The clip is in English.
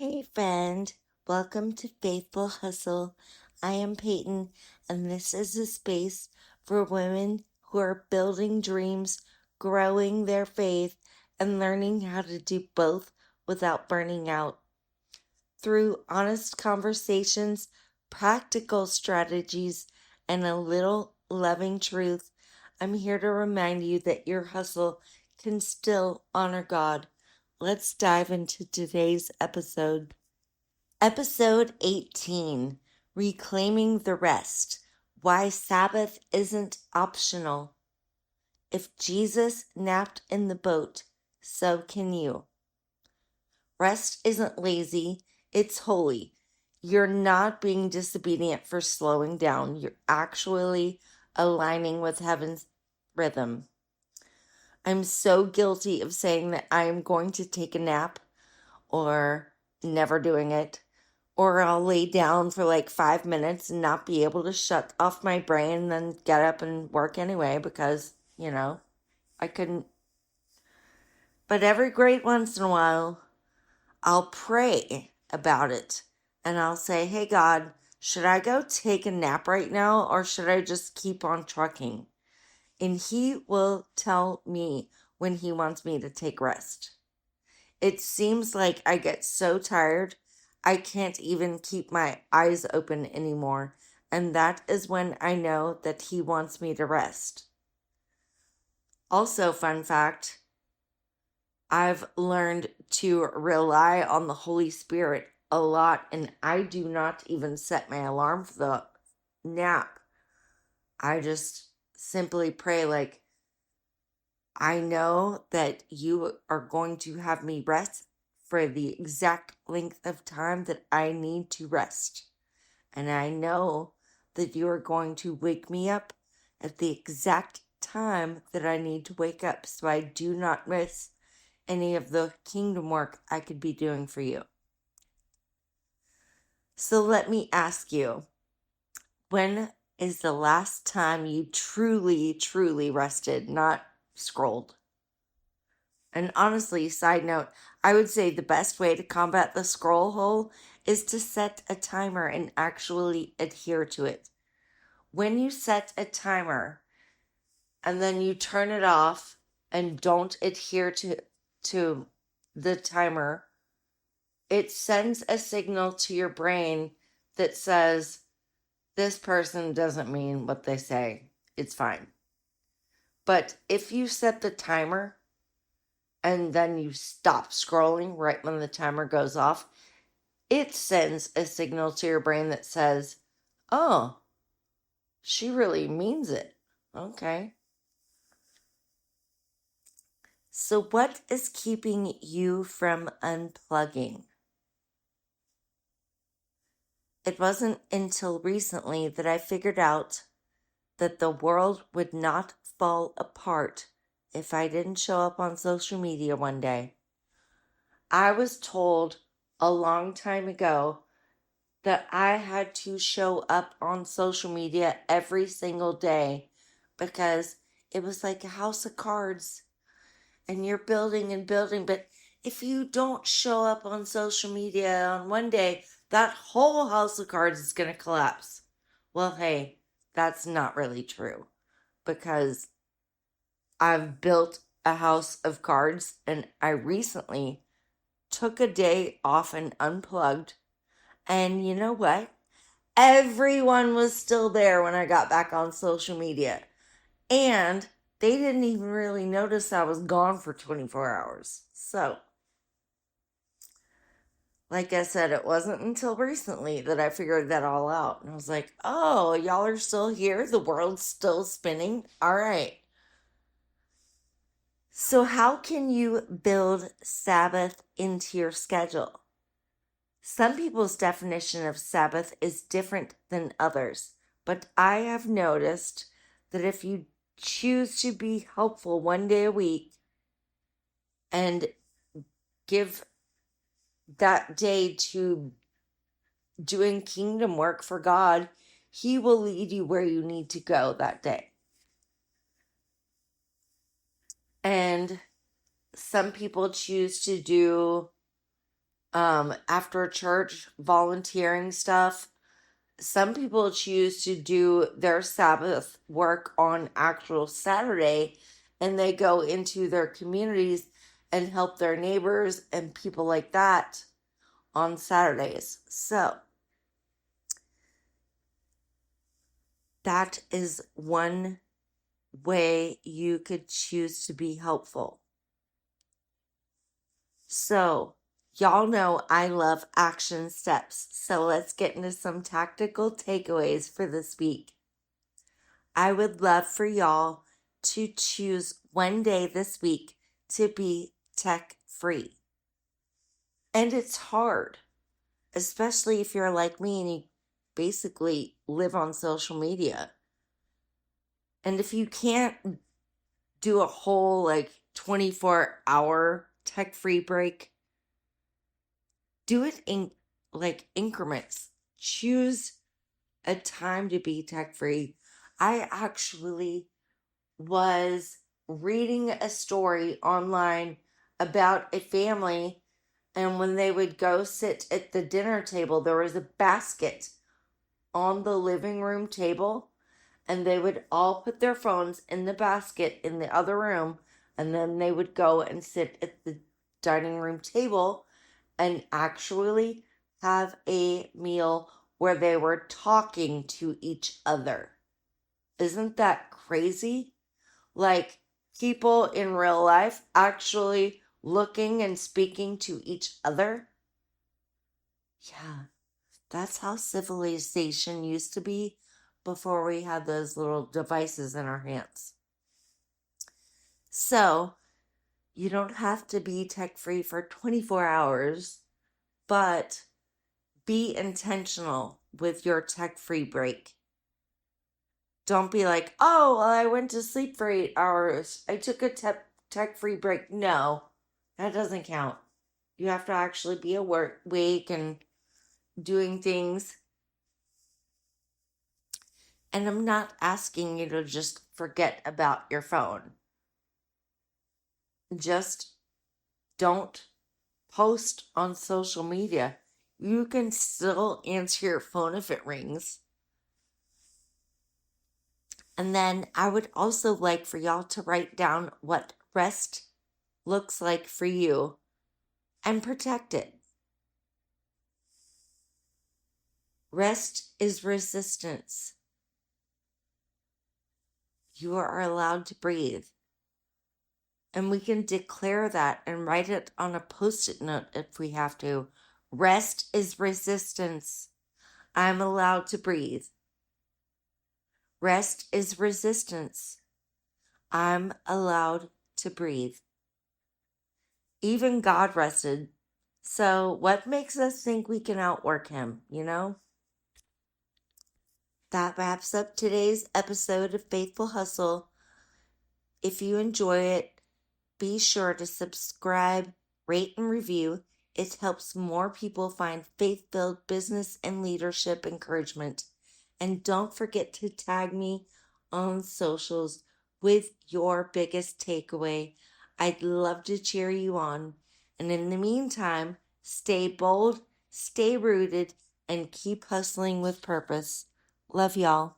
Hey friend, welcome to Faithful Hustle. I am Peyton, and this is a space for women who are building dreams, growing their faith, and learning how to do both without burning out. Through honest conversations, practical strategies, and a little loving truth, I'm here to remind you that your hustle can still honor God. Let's dive into today's episode. Episode 18, Reclaiming the Rest, Why Sabbath Isn't Optional. If Jesus napped in the boat, so can you. Rest isn't lazy, it's holy. You're not being disobedient for slowing down. You're actually aligning with heaven's rhythm. I'm so guilty of saying that I am going to take a nap or never doing it. Or I'll lay down for like 5 minutes and not be able to shut off my brain and then get up and work anyway because, I couldn't. But every great once in a while, I'll pray about it and I'll say, hey, God, should I go take a nap right now or should I just keep on trucking? And He will tell me when He wants me to take rest. It seems like I get so tired, I can't even keep my eyes open anymore. And that is when I know that He wants me to rest. Also, fun fact, I've learned to rely on the Holy Spirit a lot, and I do not even set my alarm for the nap. I just simply pray, like, I know that you are going to have me rest for the exact length of time that I need to rest. And I know that you are going to wake me up at the exact time that I need to wake up so I do not miss any of the kingdom work I could be doing for you. So let me ask you, when is the last time you truly, truly rested, not scrolled? And honestly, side note, I would say the best way to combat the scroll hole is to set a timer and actually adhere to it. When you set a timer and then you turn it off and don't adhere to the timer, it sends a signal to your brain that says, this person doesn't mean what they say. It's fine. But if you set the timer and then you stop scrolling right when the timer goes off, it sends a signal to your brain that says, oh, she really means it. Okay. So, what is keeping you from unplugging? It wasn't until recently that I figured out that the world would not fall apart if I didn't show up on social media one day. I was told a long time ago that I had to show up on social media every single day because it was like a house of cards and you're building and building. But if you don't show up on social media on one day, that whole house of cards is going to collapse. Well, hey, that's not really true because I've built a house of cards and I recently took a day off and unplugged. And you know what? Everyone was still there when I got back on social media. And they didn't even really notice I was gone for 24 hours. So, like I said, it wasn't until recently that I figured that all out. And I was like, oh, y'all are still here? The world's still spinning? All right. So, how can you build Sabbath into your schedule? Some people's definition of Sabbath is different than others, but I have noticed that if you choose to be helpful one day a week and give that day to doing kingdom work for God, He will lead you where you need to go that day. And some people choose to do after church volunteering stuff. Some people choose to do their Sabbath work on actual Saturday, and they go into their communities and help their neighbors and people like that on Saturdays. So that is one way you could choose to be helpful. So, y'all know I love action steps. So let's get into some tactical takeaways for this week. I would love for y'all to choose one day this week to be tech free. And it's hard, especially if you're like me and you basically live on social media. And if you can't do a whole 24-hour tech free break, do it in increments. Choose a time to be tech free. I actually was reading a story online about a family, and when they would go sit at the dinner table, there was a basket on the living room table, and they would all put their phones in the basket in the other room, and then they would go and sit at the dining room table and actually have a meal where they were talking to each other. Isn't that crazy? Like people in real life actually looking and speaking to each other. Yeah, that's how civilization used to be before we had those little devices in our hands. So, you don't have to be tech free for 24 hours, but be intentional with your tech free break. Don't be like, oh, well, I went to sleep for 8 hours. I took a tech free break. No, that doesn't count. You have to actually be awake and doing things. And I'm not asking you to just forget about your phone. Just don't post on social media. You can still answer your phone if it rings. And then I would also like for y'all to write down what rest looks like for you and protect it. Rest is resistance. You are allowed to breathe. And we can declare that and write it on a post-it note if we have to. Rest is resistance. I'm allowed to breathe. Rest is resistance. I'm allowed to breathe. Even God rested. So what makes us think we can outwork him, you know? That wraps up today's episode of Faithful Hustle. If you enjoy it, be sure to subscribe, rate, and review. It helps more people find faith-filled business and leadership encouragement. And don't forget to tag me on socials with your biggest takeaway. I'd love to cheer you on. And in the meantime, stay bold, stay rooted, and keep hustling with purpose. Love y'all.